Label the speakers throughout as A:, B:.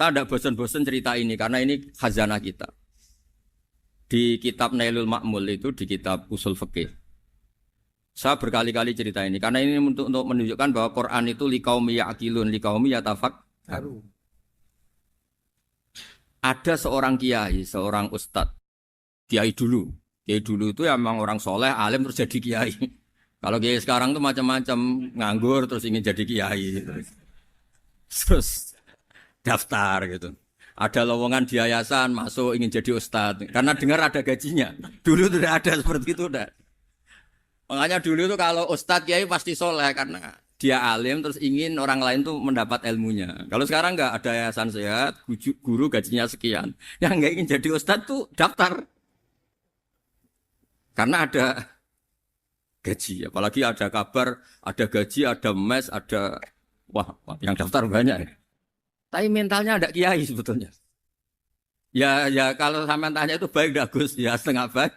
A: Saya tidak bosan-bosan cerita ini karena ini khazanah kita. Di kitab Nailul Ma'mul itu di kitab Usul Fiqih. Saya berkali-kali cerita ini karena ini untuk menunjukkan bahwa Quran itu liqaumi ya'qilun, liqaumi yatafakkarun. Ada seorang kiai, seorang ustadz, kiai dulu. Kiai dulu itu ya memang orang soleh, alim terus jadi kiai. Kalau kiai sekarang tuh macam-macam, nganggur terus ingin jadi kiai. Terus daftar gitu. Ada lowongan di yayasan, masuk ingin jadi ustadz. Karena dengar ada gajinya. Dulu tidak ada seperti itu. Udah. Makanya dulu tuh kalau ustadz kiai pasti soleh karena dia alim terus ingin orang lain tuh mendapat ilmunya. Kalau sekarang nggak ada yayasan sehat, guru gajinya sekian. Yang nggak ingin jadi ustadz tuh daftar. Karena ada gaji. Apalagi ada kabar, ada gaji, ada mes, ada... Wah, yang daftar banyak. Tapi mentalnya ada kiai sebetulnya. Ya kalau sampean tanya itu baik dah Gus, ya setengah baik.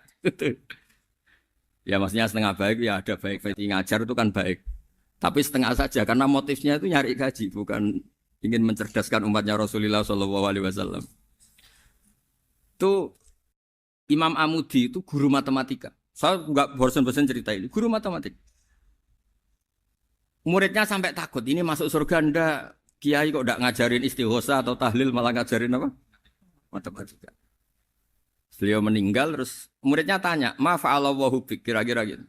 A: Ya maksudnya setengah baik ya ada baik ngajar itu kan baik. Tapi setengah saja karena motifnya itu nyari gaji, bukan ingin mencerdaskan umatnya Rasulullah SAW. Itu Imam Amudi itu guru matematika. Saya nggak bosan-bosan cerita ini. Guru matematika. Muridnya sampai takut ini masuk surga ndak. Kiai kok ndak ngajarin istighosa atau tahlil malah ngajarin apa? Matematika. Beliau meninggal terus muridnya tanya, "Ma fa'alallahu bik?" Kira-kira gitu.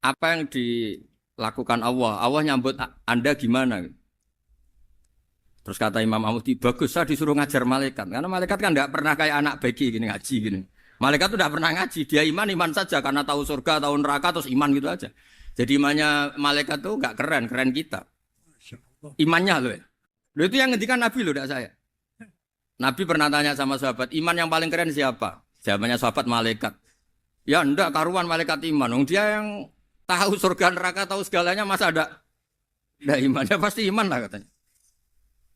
A: Apa yang dilakukan Allah? Allah nyambut Anda gimana? Terus kata Imam Amudi, "Bagus, saya disuruh ngajar malaikat." Karena malaikat kan enggak pernah kayak anak begi gini ngaji gini. Malaikat itu enggak pernah ngaji, dia iman saja karena tahu surga, tahu neraka terus iman gitu aja. Jadi imannya malaikat tuh enggak keren kita. Imannya loh. Loh itu yang ngendikan Nabi loh, enggak saya. Nabi pernah tanya sama sahabat, iman yang paling keren siapa? Jawabannya sahabat malaikat. Ya enggak karuan malaikat iman. Dia yang tahu surga neraka, tahu segalanya masa ada imannya pasti iman lah katanya.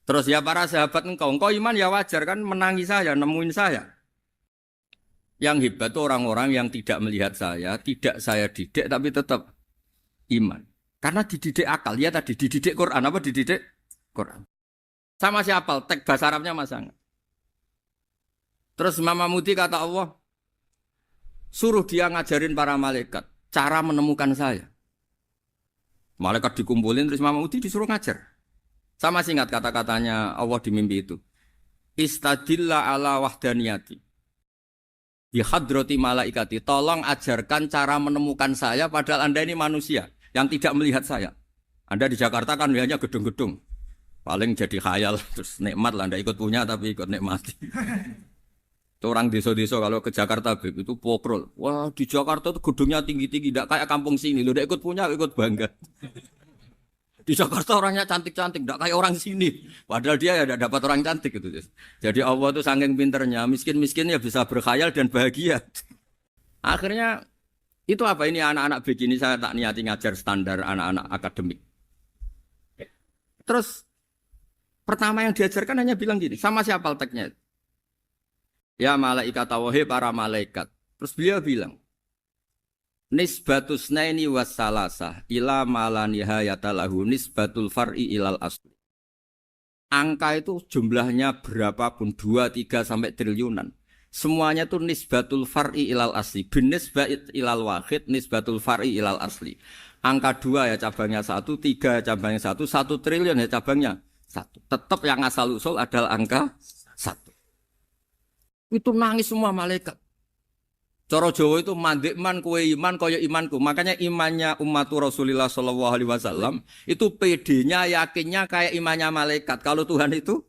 A: Terus ya para sahabat engkau iman ya wajar kan menangi saya, nemuin saya. Yang hebat itu orang-orang yang tidak melihat saya, tidak saya didik tapi tetap iman. Karena dididik akal, ya tadi dididik Quran, apa dididik Quran. Sama siapa? Teks bahasa Arabnya masang. Terus Imam Amudi kata Allah, suruh dia ngajarin para malaikat cara menemukan saya. Malaikat dikumpulin terus Imam Amudi disuruh ngajar. Sama singkat kata-katanya Allah di mimpi itu. Istadilla ala wahdaniyati. Di hadrati malaikati. Tolong ajarkan cara menemukan saya padahal Anda ini manusia yang tidak melihat saya. Anda di Jakarta kan melihatnya gedung-gedung. Paling jadi khayal terus nikmat lah Anda ikut punya tapi ikut nikmati. Itu orang desa-desa kalau ke Jakarta itu pokrol. Wah di Jakarta itu gedungnya tinggi-tinggi, tidak kayak kampung sini. Lu udah ikut punya, ikut bangga. Di Jakarta orangnya cantik-cantik, tidak kayak orang sini. Padahal dia ya tidak dapat orang cantik gitu. Jadi Allah itu saking pinternya, miskin-miskin ya bisa berkhayal dan bahagia. Akhirnya itu apa ini anak-anak begini saya tak niati ngajar standar anak-anak akademik. Terus pertama yang diajarkan hanya bilang gini, sama siapa teknya? Ya malaikat wahi para malaikat. Terus beliau bilang, nisbatus naini wassalasah ila malanihayatalahu nisbatul far'i ilal asli. Angka itu jumlahnya berapapun 2, 3 sampai triliunan. Semuanya itu nisbatul far'i ilal asli. Bin nisbat ilal wahid nisbatul far'i ilal asli. Angka 2 ya cabangnya 1, 3 cabangnya 1, 1 triliun ya cabangnya 1. Tetap yang asal usul adalah angka 1. Itu nangis semua malaikat. Cara Jawa itu mandekman kue iman kaya imanku. Makanya imannya umat Rasulullah SAW itu PD-nya yakinnya kayak imannya malaikat. Kalau Tuhan itu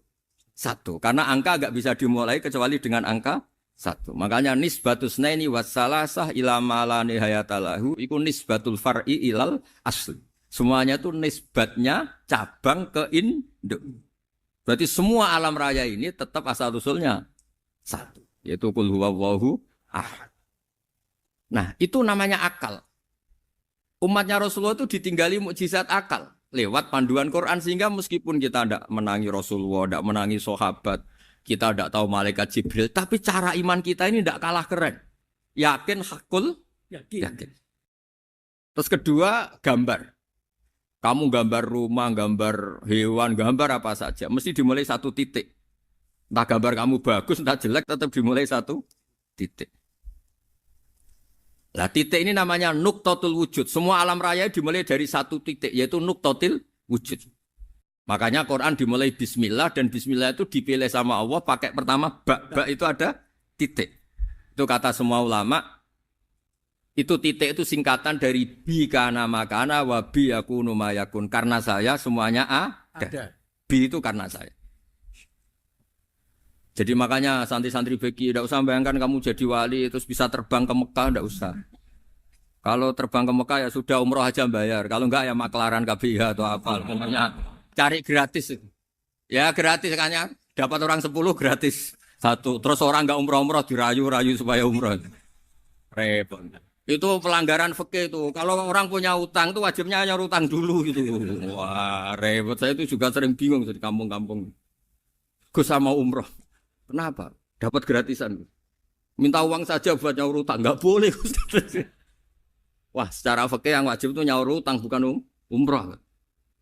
A: 1. Karena angka enggak bisa dimulai kecuali dengan angka 1. Makanya nisbatus naini wassalasah ila ma la nihayata lahu iku nisbatul far'i ilal asli. Semuanya itu nisbatnya cabang ke induk. Berarti semua alam raya ini tetap asal usulnya 1, yaitu qul huwallahu ahad. Nah, itu namanya akal. Umatnya Rasulullah itu ditinggali mukjizat akal lewat panduan Quran sehingga meskipun kita tidak menangi Rasulullah, tidak menangi sahabat, kita tidak tahu malaikat Jibril, tapi cara iman kita ini tidak kalah keren. Yakin hakul yakin. Terus kedua, gambar. Kamu gambar rumah, gambar hewan, gambar apa saja, mesti dimulai satu titik. Entah gambar kamu bagus, entah jelek, tetap dimulai satu titik. Lah titik ini namanya nuktotul wujud. Semua alam raya dimulai dari satu titik, yaitu nuktotil wujud. Makanya Quran dimulai bismillah, dan bismillah itu dipilih sama Allah pakai pertama ba. Ba itu ada titik. Itu kata semua ulama. Itu titik itu singkatan dari bi kana makana wa bi yakunu mayakun. Karena saya semuanya ada. Bi itu karena saya. Jadi makanya santri-santri beki tidak usah bayangkan kamu jadi wali terus bisa terbang ke Mekah, tidak usah. Kalau terbang ke Mekah ya sudah umroh aja bayar. Kalau enggak ya maklaran KBH atau apa. Pokoknya cari gratis. Ya gratis kan ya. Dapat orang 10 gratis satu. Terus orang enggak umroh-umroh dirayu-rayu supaya umroh. Repot. Itu pelanggaran fikih itu. Kalau orang punya utang itu wajibnya nyaur utang dulu gitu. Wah, repot. Saya itu juga sering bingung di kampung-kampung. Gus sama umroh. Kenapa? Dapat gratisan. Minta uang saja buat nyaur utang. Enggak boleh. Wah, secara fikih yang wajib itu nyaur utang bukan umroh.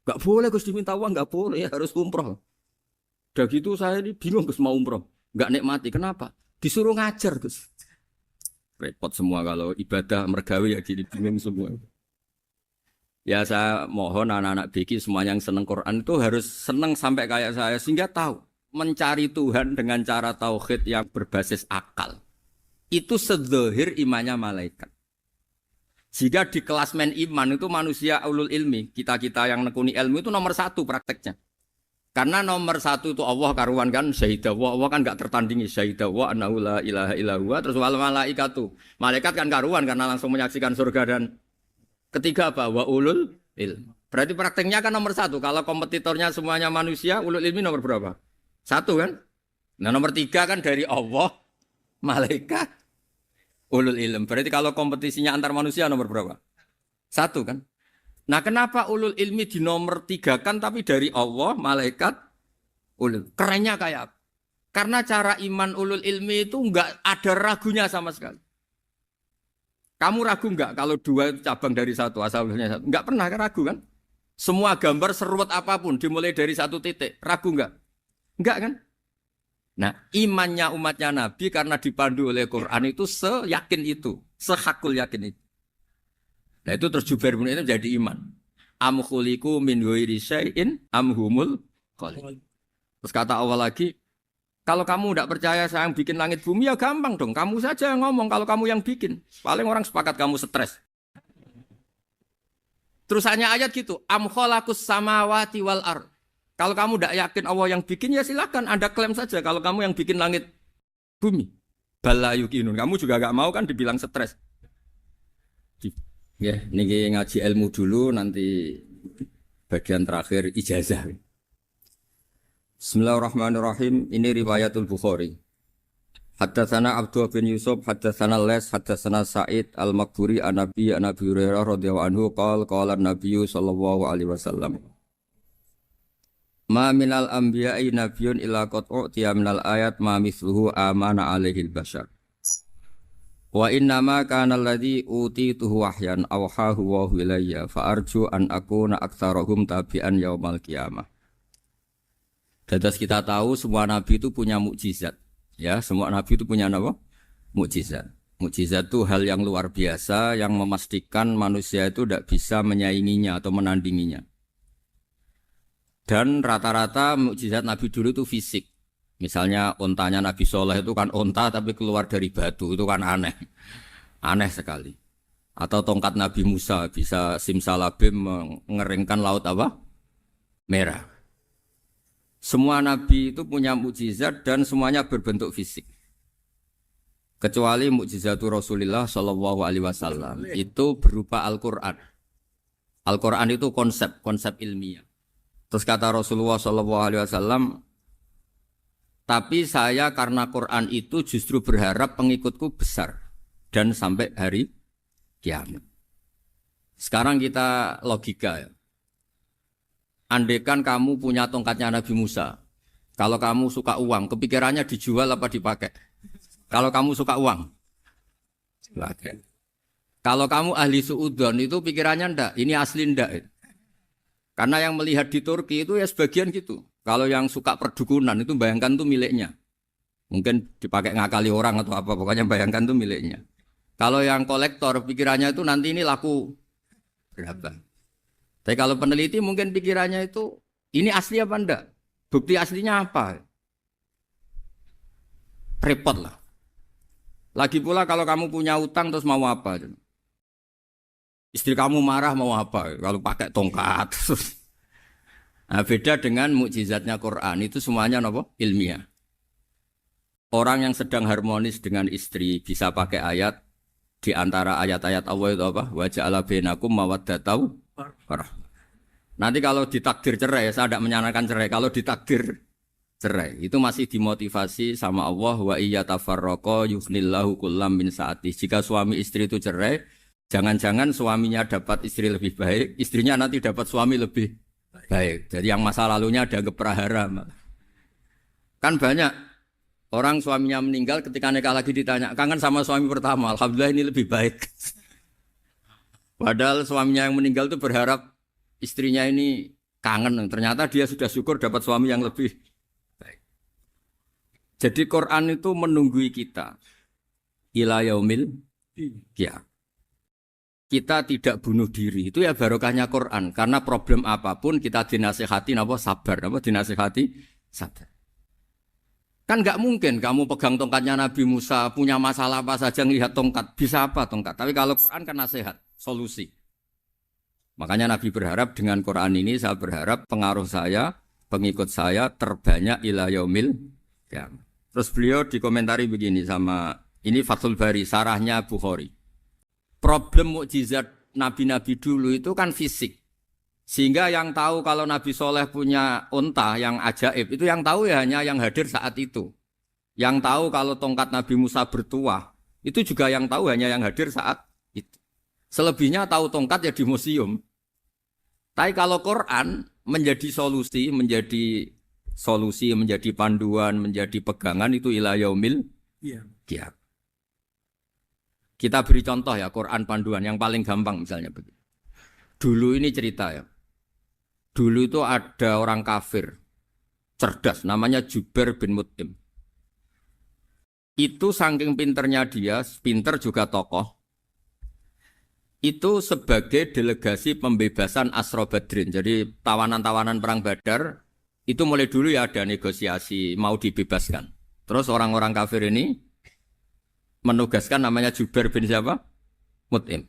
A: Enggak boleh Gus diminta uang, enggak boleh, harus umroh. Udah gitu saya ini bingung Gus mau umroh. Enggak nikmati. Kenapa? Disuruh ngajar Gus. Repot semua kalau ibadah mergawe ya gini bingung semua. Ya saya mohon anak-anak BK semuanya yang seneng Quran itu harus seneng sampai kayak saya sehingga tahu mencari Tuhan dengan cara tauhid yang berbasis akal. Itu sedzahir imannya malaikat. Jika di klasmen iman itu manusia ulul ilmi, kita-kita yang nekuni ilmu itu nomor 1 prakteknya. Karena nomor 1 itu Allah karuan kan syahidah wa, Allah kan enggak tertandingi syahidah wa annahu la ilaha illallah, terus wal malaikatu. Malaikat kan karuan karena langsung menyaksikan surga, dan ketiga apa? Wa ulul ilm. Berarti prakteknya kan nomor 1. Kalau kompetitornya semuanya manusia, ulul ilmi nomor berapa? 1 kan? Nah nomor 3 kan dari Allah, malaikat, ulul ilm. Berarti kalau kompetisinya antar manusia nomor berapa? 1 kan? Nah kenapa ulul ilmi di nomor 3 kan tapi dari Allah, malaikat, ulul. Kerennya kayak apa? Karena cara iman ulul ilmi itu enggak ada ragunya sama sekali. Kamu ragu enggak kalau 2 itu cabang dari 1, asalnya 1? Enggak pernah ragu kan? Semua gambar seruat apapun dimulai dari 1 titik. Ragu enggak? Enggak kan? Nah imannya umatnya Nabi karena dipandu oleh Quran itu seyakin itu. Sehakul yakin itu. Nah itu terus Jubair bin itu jadi iman. Am khuliqu min ghairi syai'in am humul khaliq. Terus kata Allah lagi, kalau kamu tidak percaya saya yang bikin langit bumi ya gampang dong. Kamu saja yang ngomong kalau kamu yang bikin. Paling orang sepakat kamu stres. Terus hanya ayat gitu. Am khalaqus samawati wal ard. Kalau kamu tidak yakin Allah yang bikin ya silakan Anda klaim saja kalau kamu yang bikin langit bumi. Bala yuqinun. Kamu juga gak mau kan dibilang stres. Ya, ini ngaji ilmu dulu, nanti bagian terakhir ijazah. Bismillahirrahmanirrahim. Ini riwayatul Bukhari. Haddatsana Abdullah bin Yusuf, haddatsana Les, haddatsana Sa'id al-Maqburi an-Nabi Hurairah radhiyallahu anhu qala an-Nabi sallallahu alaihi wasallam. Ma minal anbiya'i nabiyyun illa qad u'tiya minal ayat ma mithluhu amana alaihi al-bashar. Wa innama kana alladhi utituhu wahyan awhahu wa ilayya fa arju an akuna aktsarahum tabi'an yaumal qiyamah. Dadas kita tahu semua nabi itu punya mukjizat. Ya, semua nabi itu punya apa? Mukjizat. Mukjizat itu hal yang luar biasa yang memastikan manusia itu tidak bisa menyainginya atau menandinginya. Dan rata-rata mukjizat nabi dulu itu fisik. Misalnya ontanya Nabi Soleh itu kan onta tapi keluar dari batu, itu kan aneh. Aneh sekali. Atau tongkat Nabi Musa bisa simsalabim mengeringkan laut apa? Merah. Semua Nabi itu punya mukjizat dan semuanya berbentuk fisik. Kecuali mukjizatul Rasulullah Shallallahu Alaihi Wasallam itu berupa Al-Quran. Al-Quran itu konsep ilmiah. Terus kata Rasulullah Shallallahu Alaihi Wasallam, tapi saya karena Quran itu justru berharap pengikutku besar dan sampai hari kiamat. Sekarang kita logika ya. Andaikan kamu punya tongkatnya Nabi Musa, kalau kamu suka uang, kepikirannya dijual apa dipakai? Kalau kamu suka uang, pakai. Kalau kamu ahli suudon itu pikirannya ndak, ini asli ndak. Karena yang melihat di Turki itu ya sebagian gitu. Kalau yang suka perdukunan itu bayangkan tuh miliknya. Mungkin dipakai ngakali orang atau apa, pokoknya bayangkan tuh miliknya. Kalau yang kolektor pikirannya itu nanti ini laku berapa. Tapi kalau peneliti mungkin pikirannya itu ini asli apa enggak? Bukti aslinya apa? Repot lah. Lagi pula kalau kamu punya utang terus mau apa? Istri kamu marah mau apa? Kalau pakai tongkat. Nah, beda dengan mukjizatnya Quran itu semuanya apa? Ilmiah. Orang yang sedang harmonis dengan istri bisa pakai ayat di antara ayat-ayat Allah itu apa? Wa ja'ala bainakum mawaddatan warahmah. Nanti kalau ditakdir cerai, saya tidak menyarankan cerai. Kalau ditakdir cerai, itu masih dimotivasi sama Allah wa iya tafarraqa yughnillahu kullam min sa'ati. Jika suami istri itu cerai, jangan-jangan suaminya dapat istri lebih baik, istrinya nanti dapat suami lebih baik. Jadi yang masa lalunya ada keprahara. Kan banyak orang suaminya meninggal ketika nikah lagi ditanya, kangen sama suami pertama, alhamdulillah ini lebih baik. Padahal suaminya yang meninggal itu berharap istrinya ini kangen, ternyata dia sudah syukur dapat suami yang lebih baik. Jadi Quran itu menunggui kita ila yaumil qiyamah. Kita tidak bunuh diri, itu ya barokahnya Quran. Karena problem apapun kita dinasihati apa sabar, apa dinasihati sabar. Kan nggak mungkin kamu pegang tongkatnya Nabi Musa, punya masalah apa saja ngelihat tongkat, bisa apa tongkat. Tapi kalau Quran kan nasihat, solusi. Makanya Nabi berharap dengan Quran ini, saya berharap pengaruh saya, pengikut saya terbanyak ila yaumil qiyamah. Terus beliau dikomentari begini sama, ini Fathul Bari, sarahnya Bukhari. Problem mukjizat nabi-nabi dulu itu kan fisik. Sehingga yang tahu kalau Nabi Soleh punya unta yang ajaib, itu yang tahu ya hanya yang hadir saat itu. Yang tahu kalau tongkat Nabi Musa bertuah, itu juga yang tahu hanya yang hadir saat itu. Selebihnya tahu tongkat ya di museum. Tapi kalau Quran menjadi solusi, menjadi panduan, menjadi pegangan itu ila yaumil qiyamah. Kita beri contoh ya Quran panduan yang paling gampang misalnya begitu. Dulu ini cerita ya. Dulu itu ada orang kafir cerdas namanya Jubair bin Mut'im. Itu saking pinternya dia, pinter juga tokoh. Itu sebagai delegasi pembebasan Asra Badrin. Jadi tawanan-tawanan perang Badar itu mulai dulu ya ada negosiasi mau dibebaskan. Terus orang-orang kafir ini menugaskan namanya Jubair bin siapa? Mut'im.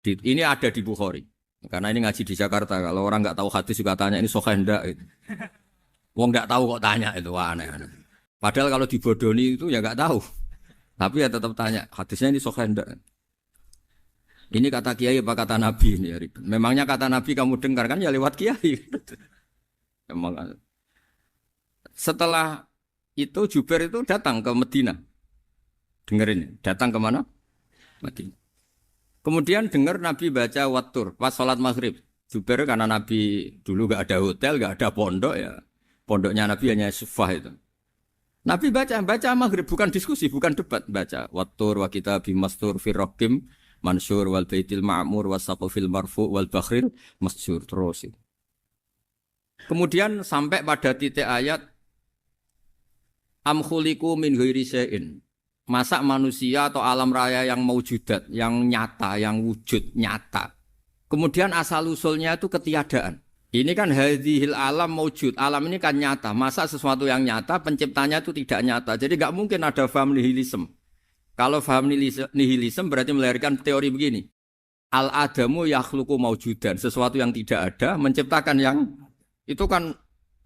A: Ini ada di Bukhari. Karena ini ngaji di Jakarta. Kalau orang nggak tahu hadis juga tanya ini sahih enggak gitu. Wong nggak tahu kok tanya itu aneh. Padahal kalau dibodoni itu ya nggak tahu. Tapi ya tetap tanya hadisnya ini sahih enggak. Ini kata kiai apa kata nabi ini ya. Memangnya kata nabi kamu dengar kan ya lewat kiai. Memang. Setelah itu Jubair itu datang ke Medina. Dengerin, datang ke mana? Medina. Kemudian dengar Nabi baca Wattur pas sholat maghrib. Jubair karena Nabi dulu gak ada hotel, gak ada pondok ya. Pondoknya Nabi hanya sufah itu. Nabi baca maghrib, bukan diskusi, bukan debat. Baca Wattur wa kitabi mastur firrokim mansur wal baitil ma'mur wasaqufil marfu wal bakhril masjur terus. Kemudian sampai pada titik ayat am khuliqu min ghairi syai'in. Masa manusia atau alam raya yang maujudat, yang nyata, yang wujud nyata. Kemudian asal usulnya itu ketiadaan. Ini kan hadhil alam maujud. Alam ini kan nyata. Masa sesuatu yang nyata penciptanya itu tidak nyata. Jadi nggak mungkin ada faham nihilisme. Kalau faham nihilisme berarti melahirkan teori begini. Al-adamu yakhluqu maujudan. Sesuatu yang tidak ada menciptakan yang itu kan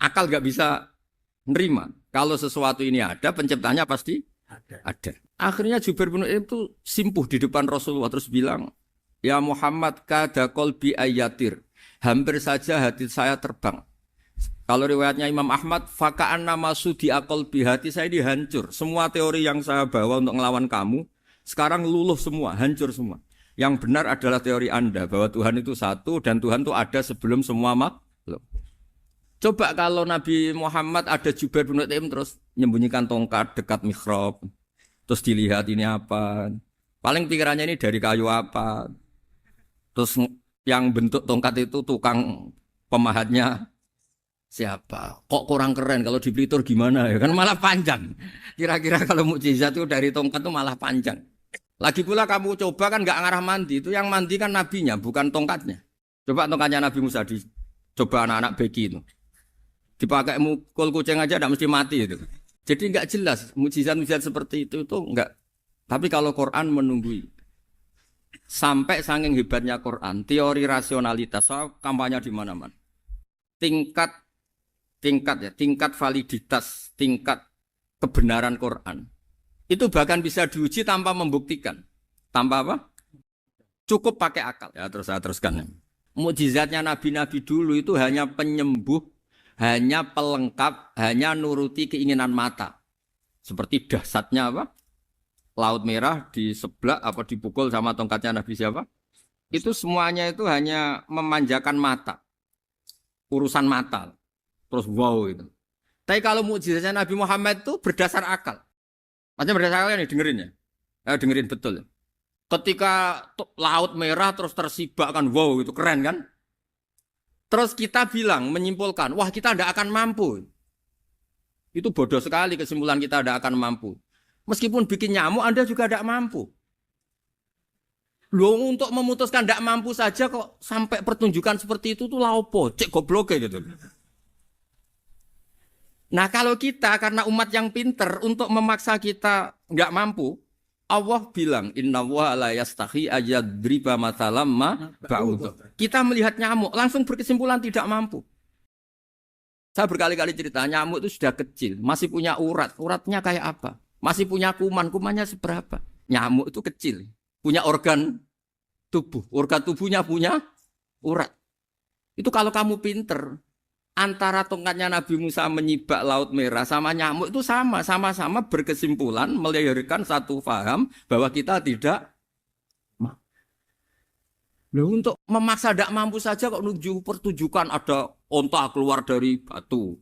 A: akal nggak bisa nerima. Kalau sesuatu ini ada penciptanya pasti ada. Akhirnya Jubair bin Mut'im itu simpuh di depan Rasulullah terus bilang, "Ya Muhammad kada qalbi ayatir." Hampir saja hati saya terbang. Kalau riwayatnya Imam Ahmad, faka'an nama sudi qalbi, hati saya dihancur. Semua teori yang saya bawa untuk ngelawan kamu sekarang luluh semua, hancur semua. Yang benar adalah teori Anda bahwa Tuhan itu satu dan Tuhan itu ada sebelum semua makhluk. Coba kalau Nabi Muhammad ada Jubair bin Mut'im terus menyembunyikan tongkat dekat mihrab. Terus dilihat ini apa. Paling pikirannya ini dari kayu apa. Terus yang bentuk tongkat itu tukang Pemahatnya siapa? Kok kurang keren kalau di Blitur gimana ya? Kan malah panjang. Kira-kira kalau mukjizat itu dari tongkat itu malah panjang. Lagi pula kamu coba kan nggak ngarah mandi. Itu yang mandi kan nabinya, bukan tongkatnya. Coba tongkatnya Nabi Musa coba anak-anak beki itu. Dipakai mukul kucing aja tidak mesti mati itu. Jadi nggak jelas mukjizat-mukjizat seperti itu nggak. Tapi kalau Quran menunggui. Sampai saking hebatnya Quran, teori rasionalitas, soal kampanye di mana-mana. Tingkat validitas, tingkat kebenaran Quran. Itu bahkan bisa diuji tanpa membuktikan. Tanpa apa? Cukup pakai akal. Ya, terus saya teruskan. Mukjizatnya nabi-nabi dulu itu hanya penyembuh, hanya pelengkap, hanya nuruti keinginan mata. Seperti dahsyatnya apa? Laut Merah di sebelah apa dipukul sama tongkatnya Nabi siapa? Itu semuanya itu hanya memanjakan mata. Urusan mata. Terus wow itu. Tapi kalau mukjizatnya Nabi Muhammad itu berdasar akal. Maksudnya berdasar akal nih dengerin ya. Dengerin betul. Ketika Laut Merah terus tersibak kan wow itu keren kan? Terus kita bilang menyimpulkan, wah kita tidak akan mampu. Itu bodoh sekali kesimpulan kita tidak akan mampu. Meskipun bikin nyamuk Anda juga tidak mampu. Loh untuk memutuskan tidak mampu saja kok sampai pertunjukan seperti itu tuh laopo, cek goblok gitu. Nah kalau kita karena umat yang pinter untuk memaksa kita nggak mampu, Allah bilang Inna wa la yastahi ayadriba mathalam ma ba'udhu. Kita melihat nyamuk langsung berkesimpulan tidak mampu. Saya berkali-kali cerita nyamuk itu sudah kecil, masih punya urat, uratnya kayak apa? Masih punya kuman, kumannya seberapa? Nyamuk itu kecil, punya organ tubuhnya punya urat. Itu kalau kamu pinter, antara tongkatnya Nabi Musa menyibak Laut Merah sama nyamuk itu sama-sama berkesimpulan melahirkan satu faham bahwa kita tidak mampu. Loh, untuk memaksa tidak mampu saja kok menuju pertunjukan ada onta keluar dari batu.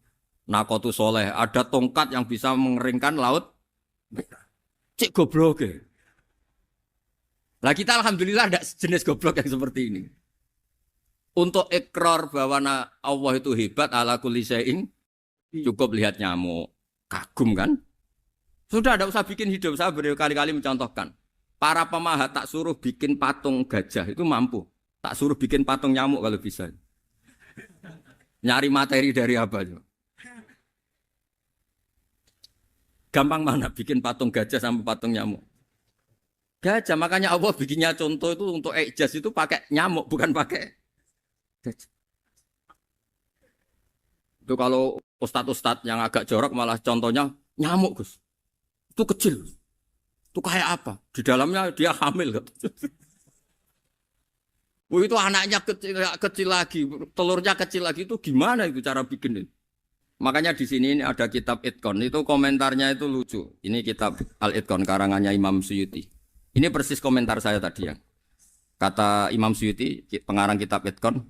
A: Nakotu soleh, ada tongkat yang bisa mengeringkan laut. Cek goblok ya. Lah kita alhamdulillah tidak jenis goblok yang seperti ini. Untuk ikrar bahwa Allah itu hebat ala kulli syai'in cukup lihat nyamuk. Kagum kan? Sudah tidak usah bikin hidup. Saya berkali-kali mencontohkan. Para pemahat tak suruh bikin patung gajah itu mampu. Tak suruh bikin patung nyamuk kalau bisa. Nyari materi dari apa? Gampang mana bikin patung gajah sama patung nyamuk? Gajah, makanya Allah bikinnya contoh itu untuk ijaz itu pakai nyamuk, bukan pakai gajah. Itu kalau ustadz-ustadz yang agak jorok malah contohnya nyamuk, Gus. Itu kecil. Itu kayak apa? Di dalamnya dia hamil. Itu anaknya kecil lagi, telurnya kecil lagi, itu gimana itu cara bikin itu? Makanya di sini ini ada kitab Itqan, itu komentarnya itu lucu. Ini kitab Al-Itqan karangannya Imam Suyuti. Ini persis komentar saya tadi yang kata Imam Suyuti, pengarang kitab Itqan.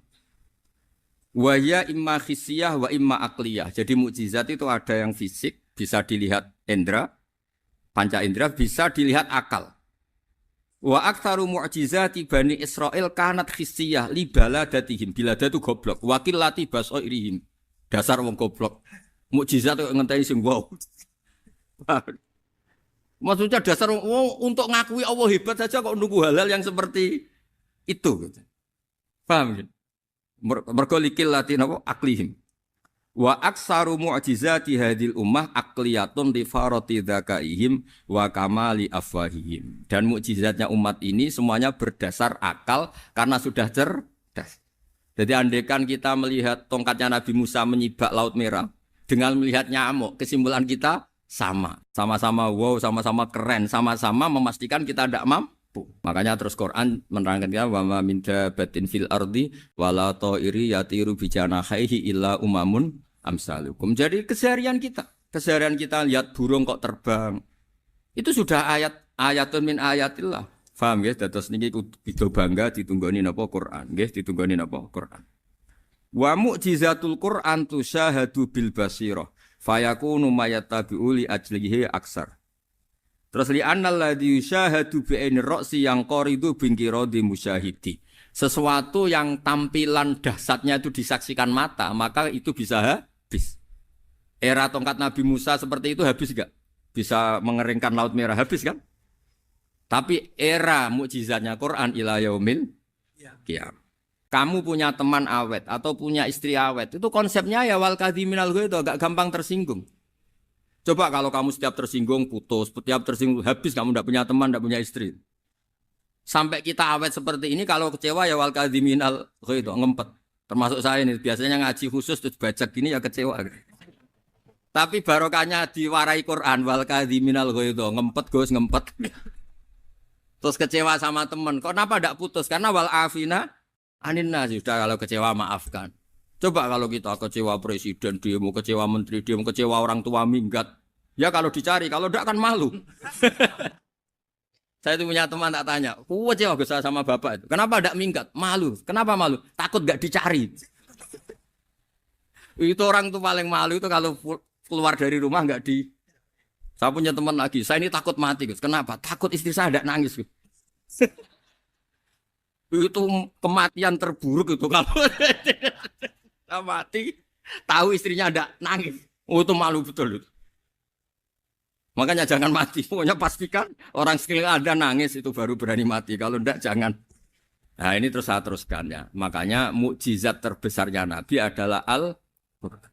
A: Wa ya imma khissiyah wa imma aqliyah. Jadi mukjizat itu ada yang fisik, bisa dilihat indra, panca indra, bisa dilihat akal. Wa aktsaru mu'jizati Bani Israil kanat khissiyah li baladatihim. Bilada itu goblok, wakillati basairihim. Dasar wong goblok. Mukjizat kok ngenteni sing wow. Maksudnya dasar untuk ngakui Allah hebat saja kok nunggu halal yang seperti itu gitu. Paham gitu? Mergo likil latin apa aklihim. Wa aksaru mu'jizati hadil ummah aqliyatun li farati dzakaihim wa kamali afwahihim. Dan mukjizatnya umat ini semuanya berdasar akal karena sudah cerdas. Jadi andaikan kita melihat tongkatnya Nabi Musa menyibak Laut Merah dengan melihat nyamuk, kesimpulan kita sama-sama wow, sama-sama keren, sama-sama memastikan kita tidak mampu. Makanya terus Quran menerangkan kita wa ma min dabatin fil ardi wala ta'iri yatiru bijanahihi illa umamun amsalukum. Jadi keseharian kita lihat burung kok terbang. Itu sudah ayatun min ayatillah. Paham ya, dados niki kudu bangga ditunggoni napa Quran, nggih ditunggoni napa Quran. Wa mu'jizatul Quran tusyahadu bil basirah, fayakunu mayatabi'u li ajlihi aksar. Terus li annal ladzi yusyahadu bi ainir ra'si yang qaridu bin qiradi musyahidi. Sesuatu yang tampilan dahsyatnya itu disaksikan mata, maka itu bisa habis. Era tongkat Nabi Musa seperti itu habis gak? Bisa mengeringkan Laut Merah, habis kan? Tapi era mukjizatnya Quran ila yaumil qiyamah. Kamu punya teman awet atau punya istri awet, itu konsepnya ya wal kadhiminal ghaidh, itu agak gampang tersinggung. Coba kalau kamu setiap tersinggung putus, setiap tersinggung habis, kamu tidak punya teman, tidak punya istri. Sampai kita awet seperti ini, kalau kecewa ya wal kadhiminal ghaidh, ngempet. Termasuk saya ini, biasanya ngaji khusus terus baca gini ya kecewa. Tapi barokahnya diwarai Quran wal kadhiminal ghaidh, ngempet Gus, ngempet. Terus kecewa sama teman, kenapa tidak putus? Karena wal afina aninna, sudah kalau kecewa maafkan. Coba kalau kita kecewa presiden demo, kecewa menteri demo, kecewa orang tua minggat. Ya kalau dicari, kalau tidak kan malu. Saya itu punya teman tak tanya, kecewa Gus sama bapak itu. Kenapa tidak minggat? Malu. Kenapa malu? Takut gak dicari. Itu orang tuh paling malu itu kalau keluar dari rumah nggak di. Saya punya teman lagi, saya ini takut mati Gus. Kenapa? Takut istri saya tidak nangis Gus. Itu kematian terburuk itu kalau mati tahu istrinya ada nangis, itu malu betul itu. Makanya jangan mati, pokoknya pastikan orang sekeliling ada nangis itu baru berani mati, kalau enggak jangan. Nah ini terus saya teruskan ya, makanya mukjizat terbesarnya Nabi adalah Al-Quran.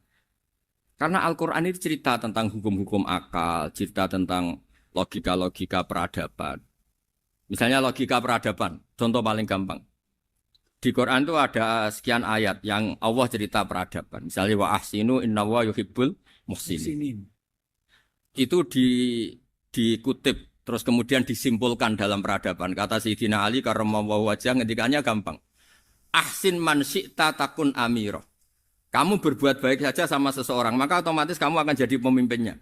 A: Karena Al-Quran itu cerita tentang hukum-hukum akal, cerita tentang logika-logika peradaban. Misalnya logika peradaban, contoh paling gampang. Di Quran itu ada sekian ayat yang Allah cerita peradaban. Misalnya wa ahsinu innallaha yuhibbul muhsinin. Itu dikutip terus kemudian disimpulkan dalam peradaban. Kata Sayyidina Ali karramallahu wajhah ngendikannya gampang. Ahsin man syi'ta takun amiro. Kamu berbuat baik saja sama seseorang, maka otomatis kamu akan jadi pemimpinnya.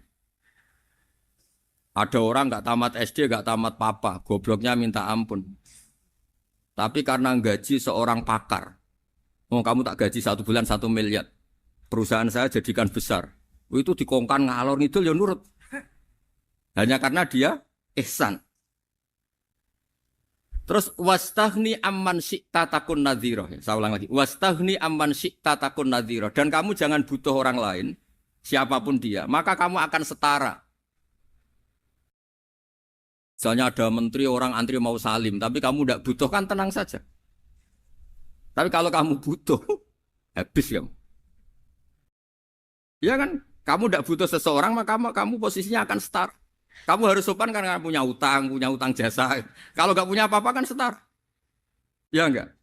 A: Ada orang nggak tamat SD, nggak tamat papa, gobloknya minta ampun. Tapi karena gaji seorang pakar, kamu tak gaji 1 bulan 1 miliar, perusahaan saya jadikan besar. Itu dikongkan ngalor ngidul ya nurut. Hanya karena dia ihsan. Terus wastaghni amman syi'ta takun nadhira. Saya ulang lagi. Wastaghni amman syi'ta takun nadhira. Dan kamu jangan butuh orang lain, siapapun dia, maka kamu akan setara. Misalnya ada menteri orang antri mau salim, tapi kamu tidak butuh kan tenang saja. Tapi kalau kamu butuh, habis kamu. Ya kan, kamu tidak butuh seseorang, maka kamu posisinya akan setara. Kamu harus sopan karena punya utang jasa. Kalau nggak punya apa-apa kan setara. Ya enggak?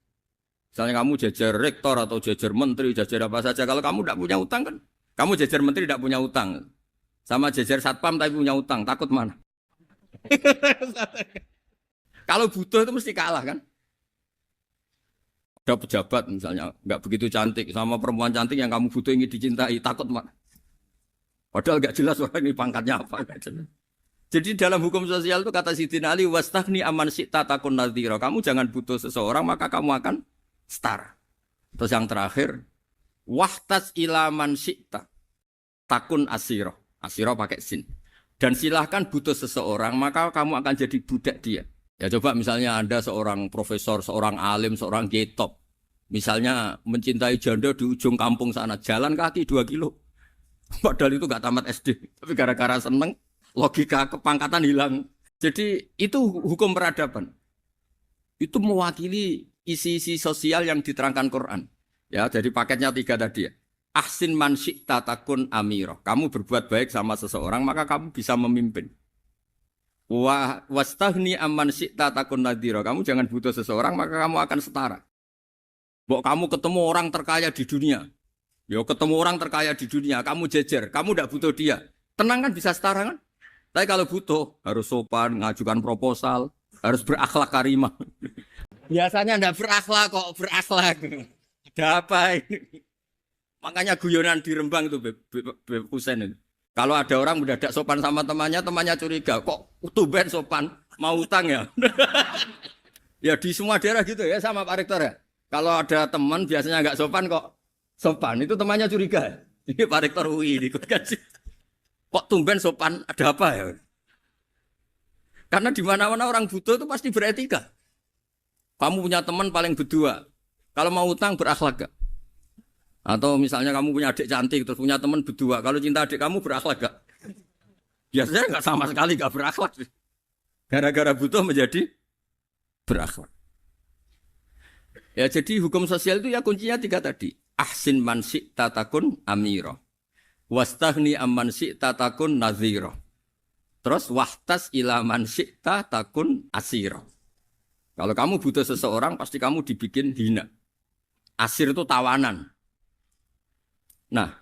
A: Misalnya kamu jajar rektor atau jajar menteri, jajar apa saja. Kalau kamu tidak punya utang kan, kamu jajar menteri tidak punya utang. Sama jajar satpam tapi punya utang, takut mana? Kalau butuh itu mesti kalah kan? Ada pejabat misalnya nggak begitu cantik sama perempuan cantik yang kamu butuh ingin dicintai, takut mana? Padahal nggak jelas orang ini pangkatnya apa, nggak jelas. Jadi dalam hukum sosial itu kata Sayyidina Ali wastaghni amman syi'ta takun nadhira. Kamu jangan butuh seseorang maka kamu akan setara. Terus yang terakhir wahtas ila man syi'ta takun asira. Asira pakai sin. Dan silahkan butuh seseorang, maka kamu akan jadi budak dia. Ya coba misalnya Anda seorang profesor, seorang alim, seorang getop. Misalnya mencintai janda di ujung kampung sana, jalan kaki 2 kilo. Padahal itu gak tamat SD. Tapi gara-gara seneng, logika kepangkatan hilang. Jadi itu hukum peradaban. Itu mewakili isi-isi sosial yang diterangkan Quran. Ya, jadi paketnya 3 tadi ya. Ahsin man syi'ta takun amiro. Kamu berbuat baik sama seseorang, maka kamu bisa memimpin. Wastaghni amman syi'ta takun nadhira. Kamu jangan butuh seseorang, maka kamu akan setara. Bok kamu ketemu orang terkaya di dunia. Yo ketemu orang terkaya di dunia, kamu jejer, kamu tidak butuh dia. Tenang kan bisa setara kan? Tapi kalau butuh, harus sopan, ngajukan proposal, harus berakhlak karimah. Biasanya tidak berakhlak kok, berakhlak. Ada apa ini? Makanya guyonan di Rembang itu Beb Husein itu. Kalau ada orang mendadak sopan sama temannya curiga. Kok tumben sopan? Mau utang ya? Ya di semua daerah gitu ya sama Pak Rektor ya. Kalau ada teman biasanya nggak sopan kok sopan. Itu temannya curiga. Ini Pak Rektor UI ikut kaji. Kok tumben sopan? Ada apa ya? Karena di mana-mana orang butuh itu pasti beretika. Kamu punya teman paling berdua. Kalau mau utang berakhlak gak? Atau misalnya kamu punya adik cantik terus punya teman berdua. Kalau cinta adik kamu berakhlak gak? Biasanya nggak sama sekali nggak berakhlak. Gara-gara butuh menjadi berakhlak. Ya jadi hukum sosial itu ya kuncinya 3 tadi. Ahsin man syi'ta takun amira. Wastaghni amman syi'ta takun nazira. Terus wahtas ila man syi'ta takun asira. Kalau kamu butuh seseorang, pasti kamu dibikin hina. Asir itu tawanan. Nah,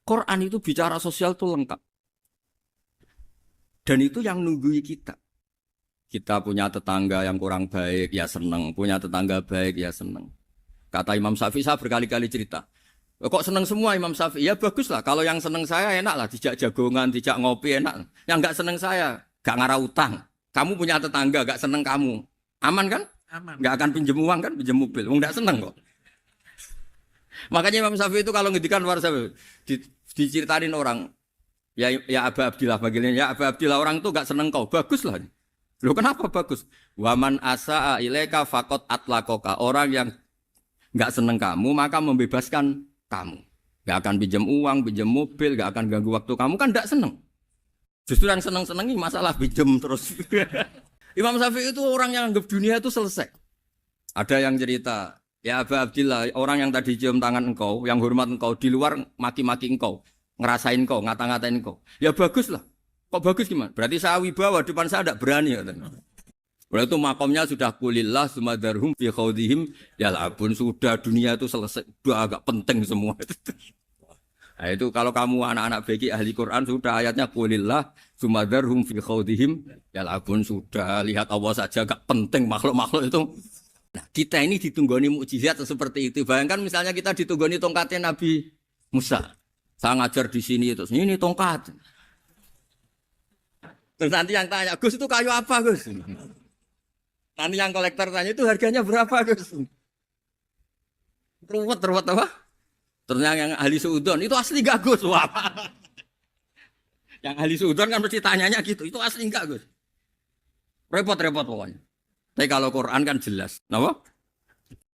A: Quran itu bicara sosial itu lengkap. Dan itu yang nunggui kita. Kita punya tetangga yang kurang baik, ya seneng. Punya tetangga baik, ya seneng. Kata Imam Syafi'i, saya berkali-kali cerita. Kok seneng semua Imam Syafi'i? Ya bagus lah. Kalau yang seneng saya enak lah. Dijak jagongan, dijak ngopi enak. Yang gak seneng saya, gak ngarah utang. Kamu punya tetangga, gak seneng kamu. Aman kan?
B: Aman.
A: Gak akan pinjem uang kan, pinjem mobil. Gak seneng kok. Makanya Imam Syafi'i itu kalau ngedikan luar Syafi'i, diceritain orang, ya Aba Abdillah bagiannya, ya Aba Abdillah orang itu gak seneng kau. Bagus lah. Loh kenapa bagus? Waman asa'a ilaika faqad atlaqaka. Orang yang gak seneng kamu, maka membebaskan kamu. Gak akan pinjem uang, pinjem mobil, gak akan ganggu waktu kamu, kan gak seneng. Justru yang seneng-senengi masalah pinjem terus. Imam Syafi'i itu orang yang anggap dunia itu selesai. Ada yang cerita, ya Aba Abdillah, orang yang tadi cium tangan engkau, yang hormat engkau, di luar maki-maki engkau, ngerasain engkau, ngata-ngatain engkau. Ya bagus lah. Kok bagus gimana? Berarti saya wibawa, depan saya tidak berani. Berarti itu makomnya sudah kulillah, sumadarhum fi khawdihim, ya labun, sudah dunia itu selesai, sudah agak penting semua. Nah itu kalau kamu anak-anak beki ahli Quran sudah ayatnya kulillah sumadarhum fi khawdihim ya labun, sudah lihat Allah saja gak penting makhluk-makhluk itu. Nah kita ini ditunggoni mukjizat seperti itu. Bayangkan misalnya kita ditunggoni tongkatnya Nabi Musa. Saya ngajar di sini terus ini tongkat. Terus nanti yang tanya, Gus itu kayu apa Gus? Nanti yang kolektor tanya itu harganya berapa Gus? Ruwet apa? Ternyata yang ahli suudon itu asli gak Gus? Wah. Yang ahli suudon kan mesti tanyanya gitu, itu asli gak Gus? Repot-repot pokoknya. Tapi kalau Quran kan jelas. Kenapa?